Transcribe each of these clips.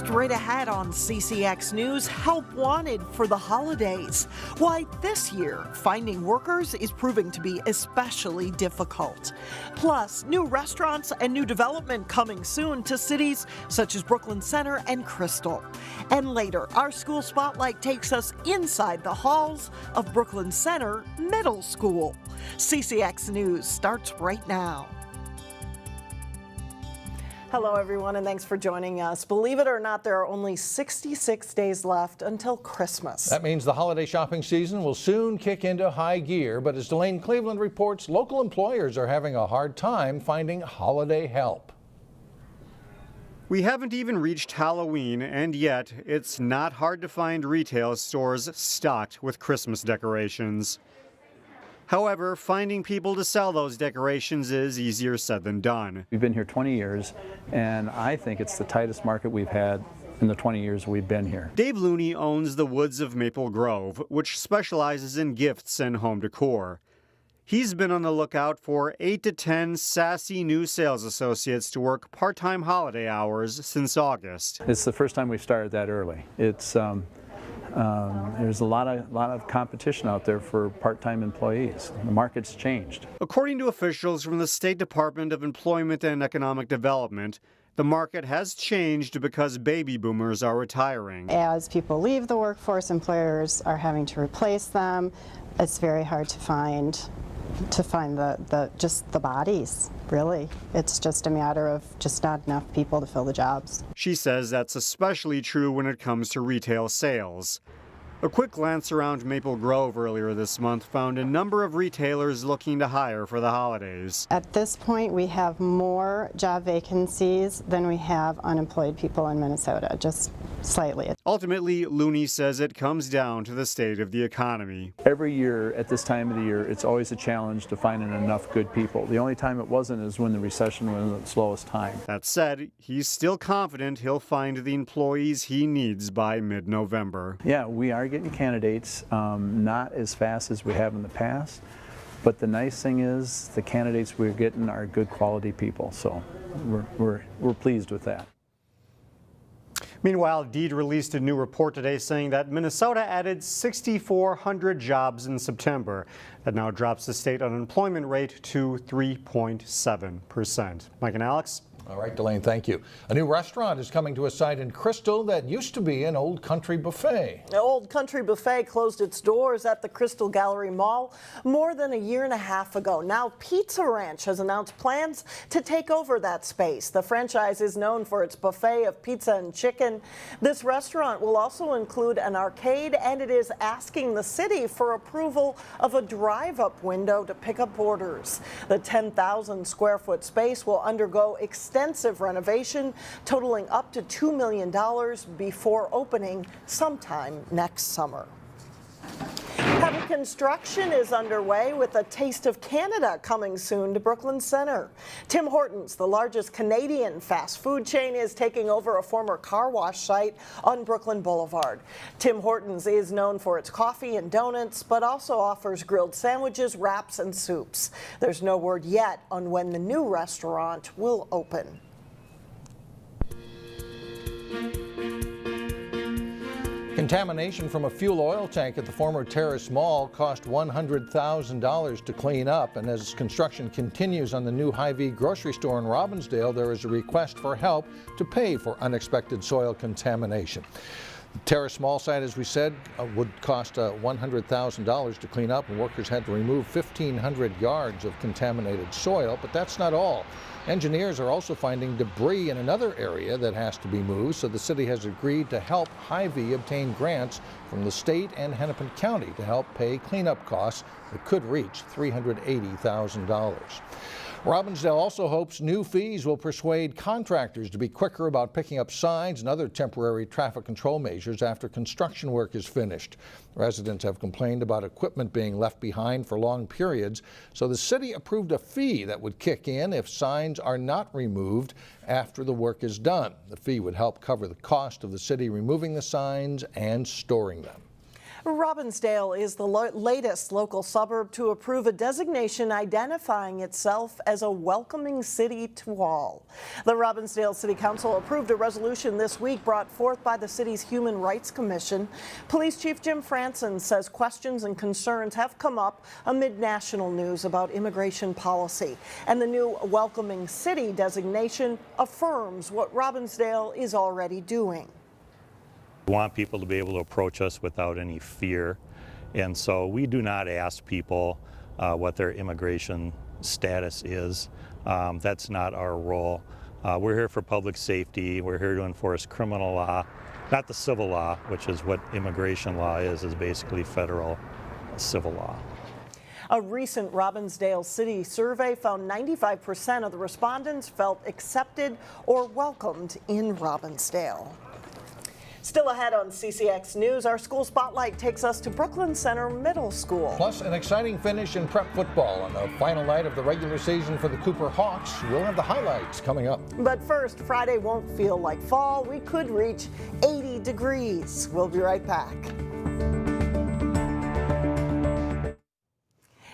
Straight ahead on CCX News, help wanted for the holidays. Why this year finding workers is proving to be especially difficult. Plus, new restaurants and new development coming soon to cities such as Brooklyn Center and Crystal. And later, our school spotlight takes us inside the halls of Brooklyn Center Middle School. CCX News starts right now. Hello, everyone, and thanks for joining us. Believe it or not, there are only 66 days left until Christmas. That means the holiday shopping season will soon kick into high gear, but as Delane Cleveland reports, local employers are having a hard time finding holiday help. We haven't even reached Halloween, and yet it's not hard to find retail stores stocked with Christmas decorations. However, finding people to sell those decorations is easier said than done. We've been here 20 years, and I think it's the tightest market we've had in the 20 years we've been here. Dave Looney owns the Woods of Maple Grove, which specializes in gifts and home decor. He's been on the lookout for 8 to 10 sassy new sales associates to work part-time holiday hours since August. It's the first time we've started that early. There's a lot of competition out there for part-time employees. The market's changed. According to officials from the State Department of Employment and Economic Development, the market has changed because baby boomers are retiring. As people leave the workforce, employers are having to replace them. It's very hard to find just the bodies, really. It's just a matter of just not enough people to fill the jobs. She says that's especially true when it comes to retail sales. A quick glance around Maple Grove earlier this month found a number of retailers looking to hire for the holidays. At this point, we have more job vacancies than we have unemployed people in Minnesota, just slightly. Ultimately, Looney says it comes down to the state of the economy. Every year at this time of the year, it's always a challenge to finding enough good people. The only time it wasn't is when the recession was at the slowest time. That said, he's still confident he'll find the employees he needs by mid-November. Yeah, we are getting candidates, not as fast as we have in the past, but the nice thing is the candidates we're getting are good quality people, so we're pleased with that. Meanwhile, Deed released a new report today saying that Minnesota added 6,400 jobs in September. That now drops the state unemployment rate to 3.7%. Mike and Alex? All right, Delane, thank you. A new restaurant is coming to a site in Crystal that used to be an Old Country Buffet. The Old Country Buffet closed its doors at the Crystal Gallery Mall more than a year and a half ago. Now Pizza Ranch has announced plans to take over that space. The franchise is known for its buffet of pizza and chicken. This restaurant will also include an arcade, and it is asking the city for approval of a drive-up window to pick up orders. The 10,000 square foot space will undergo extensive renovation totaling up to $2 million before opening sometime next summer. Heavy construction is underway with a taste of Canada coming soon to Brooklyn Center. Tim Hortons, the largest Canadian fast food chain, is taking over a former car wash site on Brooklyn Boulevard. Tim Hortons is known for its coffee and donuts, but also offers grilled sandwiches, wraps, and soups. There's no word yet on when the new restaurant will open. Contamination from a fuel oil tank at the former Terrace Mall cost $100,000 to clean up, and as construction continues on the new Hy-Vee grocery store in Robbinsdale, there is a request for help to pay for unexpected soil contamination. The Terrace Mall site, as we said, would cost $100,000 to clean up, and workers had to remove 1,500 yards of contaminated soil, but that's not all. Engineers are also finding debris in another area that has to be moved, so the city has agreed to help Hy-Vee obtain grants from the state and Hennepin County to help pay cleanup costs that could reach $380,000. Robbinsdale also hopes new fees will persuade contractors to be quicker about picking up signs and other temporary traffic control measures after construction work is finished. Residents have complained about equipment being left behind for long periods, so the city approved a fee that would kick in if signs are not removed after the work is done. The fee would help cover the cost of the city removing the signs and storing them. Robbinsdale is the latest local suburb to approve a designation identifying itself as a welcoming city to all. The Robbinsdale City Council approved a resolution this week brought forth by the city's Human Rights Commission. Police Chief Jim Franson says questions and concerns have come up amid national news about immigration policy, and the new welcoming city designation affirms what Robbinsdale is already doing. We want people to be able to approach us without any fear, and so we do not ask people what their immigration status is. That's not our role. We're here for public safety. We're here to enforce criminal law, not the civil law, which is what immigration law is basically federal civil law. A recent Robbinsdale City survey found 95% of the respondents felt accepted or welcomed in Robbinsdale. Still ahead on CCX News, our school spotlight takes us to Brooklyn Center Middle School. Plus, an exciting finish in prep football on the final night of the regular season for the Cooper Hawks. We'll have the highlights coming up. But first, Friday won't feel like fall. We could reach 80 degrees. We'll be right back.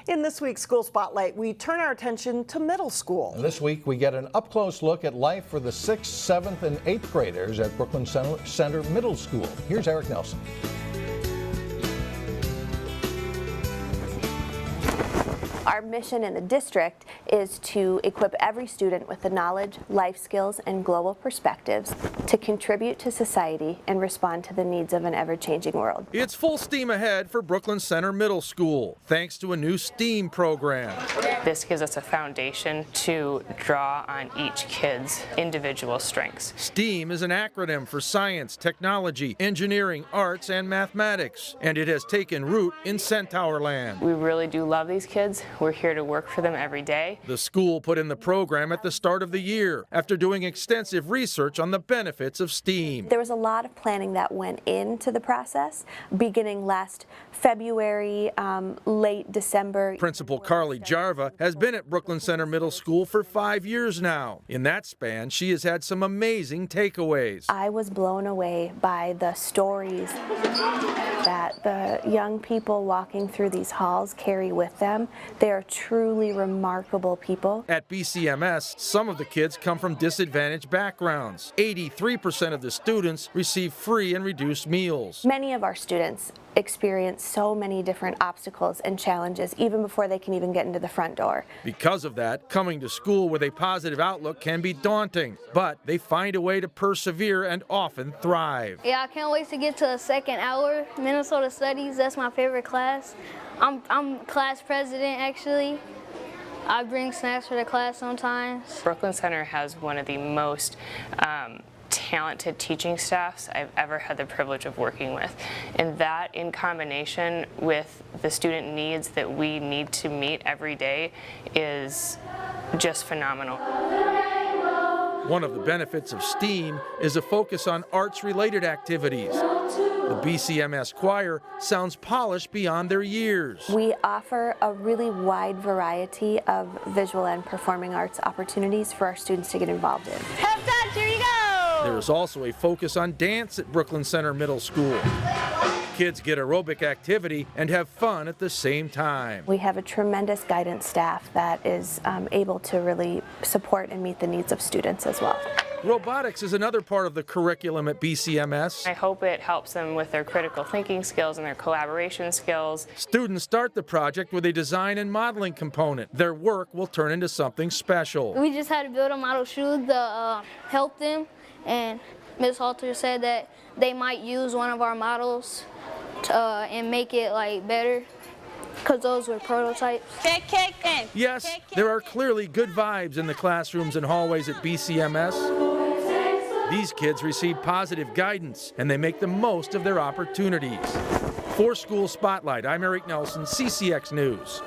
In this week's School Spotlight, we turn our attention to middle school. This week, we get an up-close look at life for the 6th, 7th, and 8th graders at Brooklyn Center Middle School. Here's Eric Nelson. Our mission in the district is to equip every student with the knowledge, life skills, and global perspectives to contribute to society and respond to the needs of an ever-changing world. It's full steam ahead for Brooklyn Center Middle School, thanks to a new STEAM program. This gives us a foundation to draw on each kid's individual strengths. STEAM is an acronym for science, technology, engineering, arts, and mathematics, and it has taken root in Centaurland. We really do love these kids. We're here to work for them every day. The school put in the program at the start of the year after doing extensive research on the benefits of STEAM. There was a lot of planning that went into the process, beginning last February, late December. Principal Carly Jarva has been at Brooklyn Center Middle School for 5 years now. In that span, she has had some amazing takeaways. I was blown away by the stories that the young people walking through these halls carry with them. They are truly remarkable people. At BCMS, some of the kids come from disadvantaged backgrounds. 83% of the students receive free and reduced meals. Many of our students experience so many different obstacles and challenges even before they can even get into the front door. Because of that, coming to school with a positive outlook can be daunting, but they find a way to persevere and often thrive. Yeah, I can't wait to get to the second hour. Minnesota Studies, that's my favorite class. I'm class president, actually. I bring snacks for the class sometimes. Brooklyn Center has one of the most talented teaching staffs I've ever had the privilege of working with. And that, in combination with the student needs that we need to meet every day, is just phenomenal. One of the benefits of STEAM is a focus on arts-related activities. The BCMS choir sounds polished beyond their years. We offer a really wide variety of visual and performing arts opportunities for our students to get involved in. Pep touch, here you go! There is also a focus on dance at Brooklyn Center Middle School. Kids get aerobic activity and have fun at the same time. We have a tremendous guidance staff that is able to really support and meet the needs of students as well. Robotics is another part of the curriculum at BCMS. I hope it helps them with their critical thinking skills and their collaboration skills. Students start the project with a design and modeling component. Their work will turn into something special. We just had to build a model shoe to help them, and Ms. Halter said that they might use one of our models and make it like better, because those were prototypes. Yes, there are clearly good vibes in the classrooms and hallways at BCMS. These kids receive positive guidance, and they make the most of their opportunities. For School Spotlight, I'm Eric Nelson, CCX News.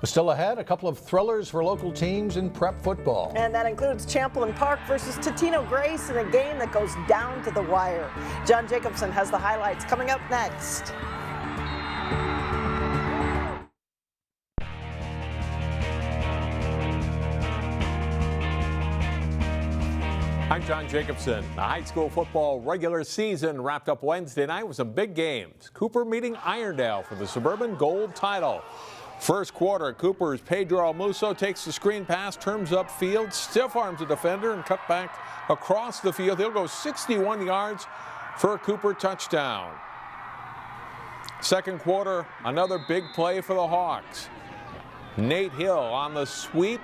Still ahead, a couple of thrillers for local teams in prep football. And that includes Champlin Park versus Totino-Grace in a game that goes down to the wire. John Jacobson has the highlights coming up next. I'm John Jacobson. The high school football regular season wrapped up Wednesday night with some big games. Cooper meeting Irondale for the Suburban Gold title. First quarter, Cooper's Pedro Almuso takes the screen pass, turns upfield, stiff arms a defender, and cut back across the field. He'll go 61 yards for a Cooper touchdown. Second quarter, another big play for the Hawks. Nate Hill on the sweep,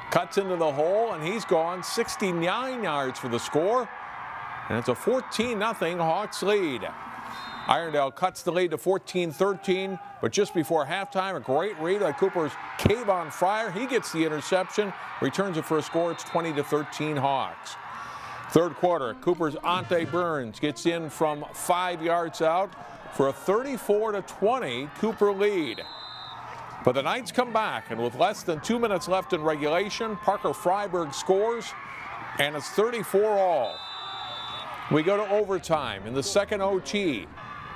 cuts into the hole, and he's gone 69 yards for the score. And it's a 14-0 Hawks lead. Irondale cuts the lead to 14-13, but just before halftime, a great read on Cooper's Kayvon Fryer. He gets the interception, returns it for a score. It's 20-13 Hawks. Third quarter, Cooper's Ante Burns gets in from 5 yards out for a 34-20 Cooper lead. But the Knights come back, and with less than 2 minutes left in regulation, Parker Freiberg scores, and it's 34-all. We go to overtime in the second OT.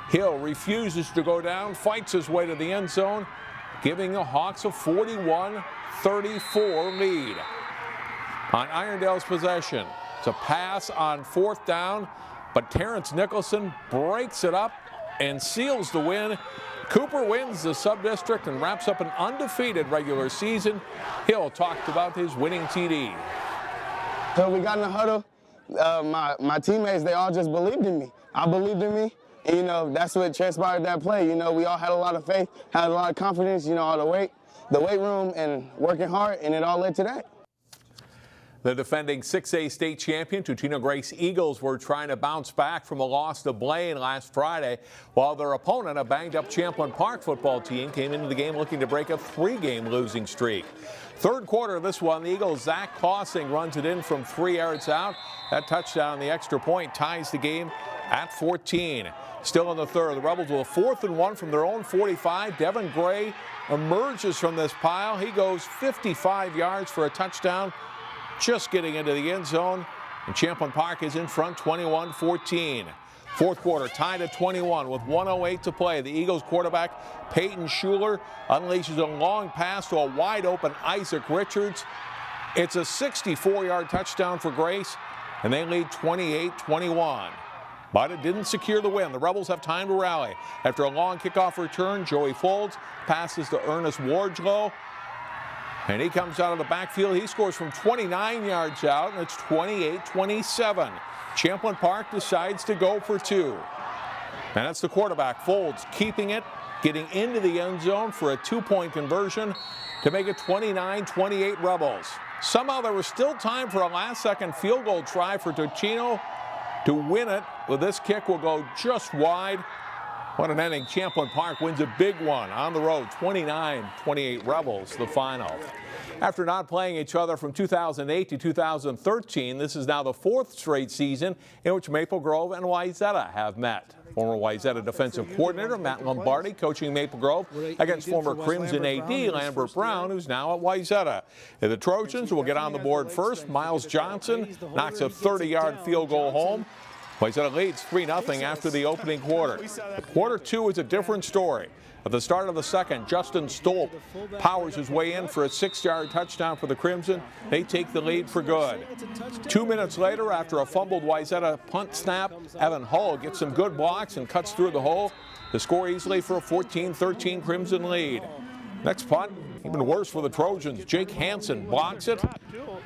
Hill refuses to go down, fights his way to the end zone, giving the Hawks a 41-34 lead. On Irondale's possession, it's a pass on fourth down, but Terrence Nicholson breaks it up and seals the win. Cooper wins the sub-district and wraps up an undefeated regular season. Hill talked about his winning TD. So we got in the huddle. My teammates, they all just believed in me. I believed in me. And, you know, that's what transpired that play. You know, we all had a lot of faith, had a lot of confidence, you know, all the weight room and working hard, and it all led to that. The defending 6A state champion Totino-Grace Eagles were trying to bounce back from a loss to Blaine last Friday, while their opponent, a banged-up Champlin Park football team, came into the game looking to break a 3-game losing streak. Third quarter of this one, the Eagles' Zach Kossing runs it in from 3 yards out. That touchdown, the extra point, ties the game at 14. Still in the third, the Rebels with a 4th and 1 from their own 45. Devin Gray emerges from this pile. He goes 55 yards for a touchdown, just getting into the end zone. And Champlin Park is in front 21-14. Fourth quarter tied at 21 with 1:08 to play. The Eagles quarterback Peyton Schuler unleashes a long pass to a wide open Isaac Richards. It's a 64-yard touchdown for Grace, and they lead 28-21. But it didn't secure the win. The Rebels have time to rally. After a long kickoff return, Joey Folds passes to Ernest Wardlow, and he comes out of the backfield. He scores from 29 yards out, and it's 28-27. Champlin Park decides to go for 2. And that's the quarterback, Folds, keeping it, getting into the end zone for a 2-point conversion to make it 29-28 Rebels. Somehow there was still time for a last-second field goal try for Totino to win it. Well, this kick will go just wide. What an ending. Champlin Park wins a big one on the road, 29-28 Rebels, the final. After not playing each other from 2008 to 2013, this is now the 4th straight season in which Maple Grove and Wayzata have met. Former Wayzata defensive coordinator Matt Lombardi coaching Maple Grove against former Crimson AD Lambert Brown, who's now at Wayzata. The Trojans will get on the board first. Miles Johnson knocks a 30-yard field goal home. Wayzata leads 3-0 after the opening quarter. Quarter 2 is a different story. At the start of the second, Justin Stolp powers his way in for a 6-yard touchdown for the Crimson. They take the lead for good. 2 minutes later, after a fumbled Wayzata punt snap, Evan Hull gets some good blocks and cuts through the hole to score easily for a 14-13 Crimson lead. Next punt, even worse for the Trojans. Jake Hansen blocks it.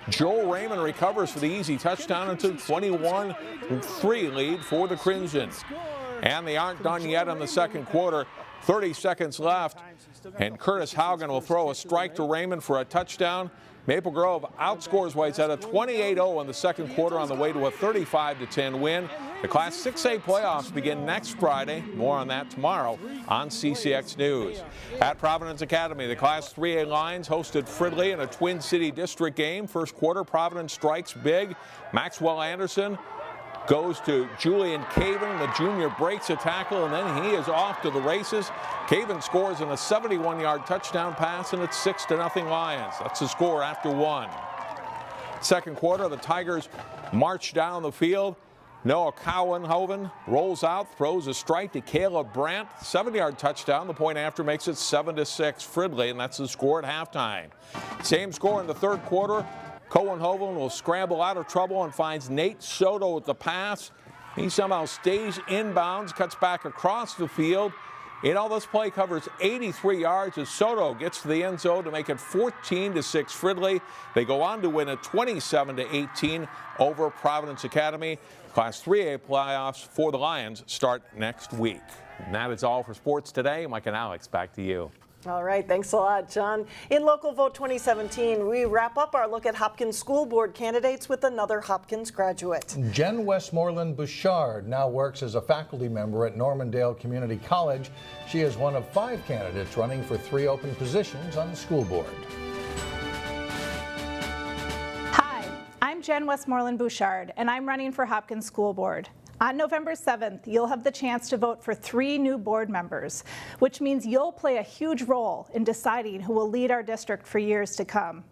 Joel Raymond recovers for the easy touchdown into 21-3 lead for the Crimson. And they aren't done yet in the second quarter. 30 seconds left, and Curtis Haugen will throw a strike to Raymond for a touchdown. Maple Grove outscores Wayzata 28-0 in the second quarter on the way to a 35-10 win. The Class 6A playoffs begin next Friday. More on that tomorrow on CCX News. At Providence Academy, the Class 3A Lions hosted Fridley in a Twin City District game. First quarter, Providence strikes big. Maxwell Anderson goes to Julian Caven. The junior breaks a tackle, and then he is off to the races. Caven scores in a 71-yard touchdown pass, and it's 6-0 Lions. That's the score after 1. Second quarter, the Tigers march down the field. Noah Cowenhoven rolls out, throws a strike to Caleb Brandt. 7-yard touchdown. The point after makes it 7-6 Fridley, and that's the score at halftime. Same score in the third quarter. Cohenhoven will scramble out of trouble and finds Nate Soto with the pass. He somehow stays inbounds, cuts back across the field. In all, this play covers 83 yards as Soto gets to the end zone to make it 14-6 Fridley. They go on to win it 27-18 over Providence Academy. Class 3A playoffs for the Lions start next week. And that is all for sports today. Mike and Alex, back to you. All right, thanks a lot, John. In Local Vote 2017, we wrap up our look at Hopkins School Board candidates with another Hopkins graduate. Jen Westmoreland Bouchard now works as a faculty member at Normandale Community College. She is one of 5 candidates running for 3 open positions on the school board. Hi, I'm Jen Westmoreland Bouchard, and I'm running for Hopkins School Board. On November 7th, you'll have the chance to vote for 3 new board members, which means you'll play a huge role in deciding who will lead our district for years to come.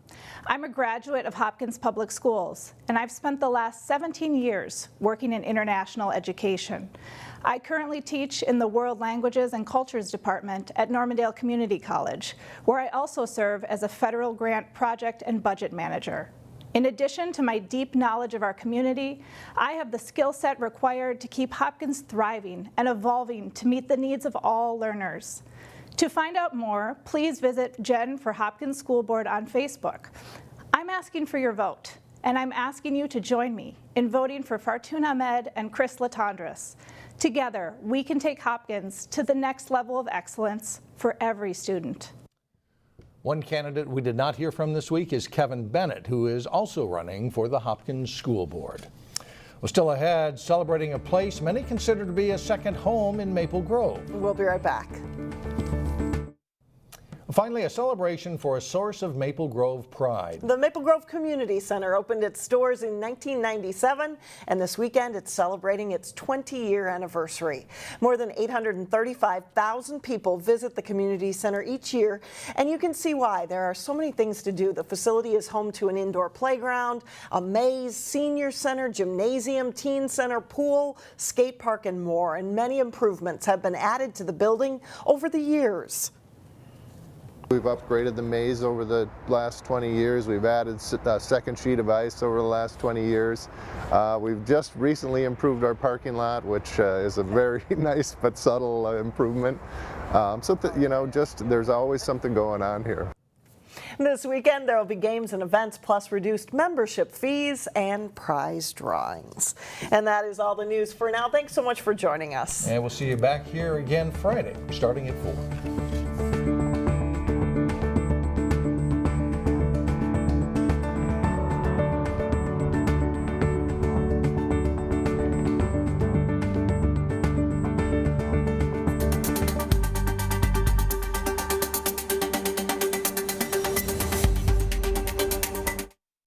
I'm a graduate of Hopkins Public Schools, and I've spent the last 17 years working in international education. I currently teach in the World Languages and Cultures Department at Normandale Community College, where I also serve as a federal grant project and budget manager. In addition to my deep knowledge of our community, I have the skill set required to keep Hopkins thriving and evolving to meet the needs of all learners. To find out more, please visit Jen for Hopkins School Board on Facebook. I'm asking for your vote, and I'm asking you to join me in voting for Fartun Ahmed and Chris Latondras. Together, we can take Hopkins to the next level of excellence for every student. One candidate we did not hear from this week is Kevin Bennett, who is also running for the Hopkins School Board. Well, still ahead, celebrating a place many consider to be a second home in Maple Grove. We'll be right back. Finally, a celebration for a source of Maple Grove pride. The Maple Grove Community Center opened its doors in 1997, and this weekend it's celebrating its 20-year anniversary. More than 835,000 people visit the community center each year, and you can see why. There are so many things to do. The facility is home to an indoor playground, a maze, senior center, gymnasium, teen center, pool, skate park, and more. And many improvements have been added to the building over the years. We've upgraded the maze over the last 20 years. We've added a second sheet of ice over the last 20 years. We've just recently improved our parking lot, which is a very nice but subtle improvement. There's always something going on here. This weekend there will be games and events, plus reduced membership fees and prize drawings. And that is all the news for now. Thanks so much for joining us. And we'll see you back here again Friday, starting at 4.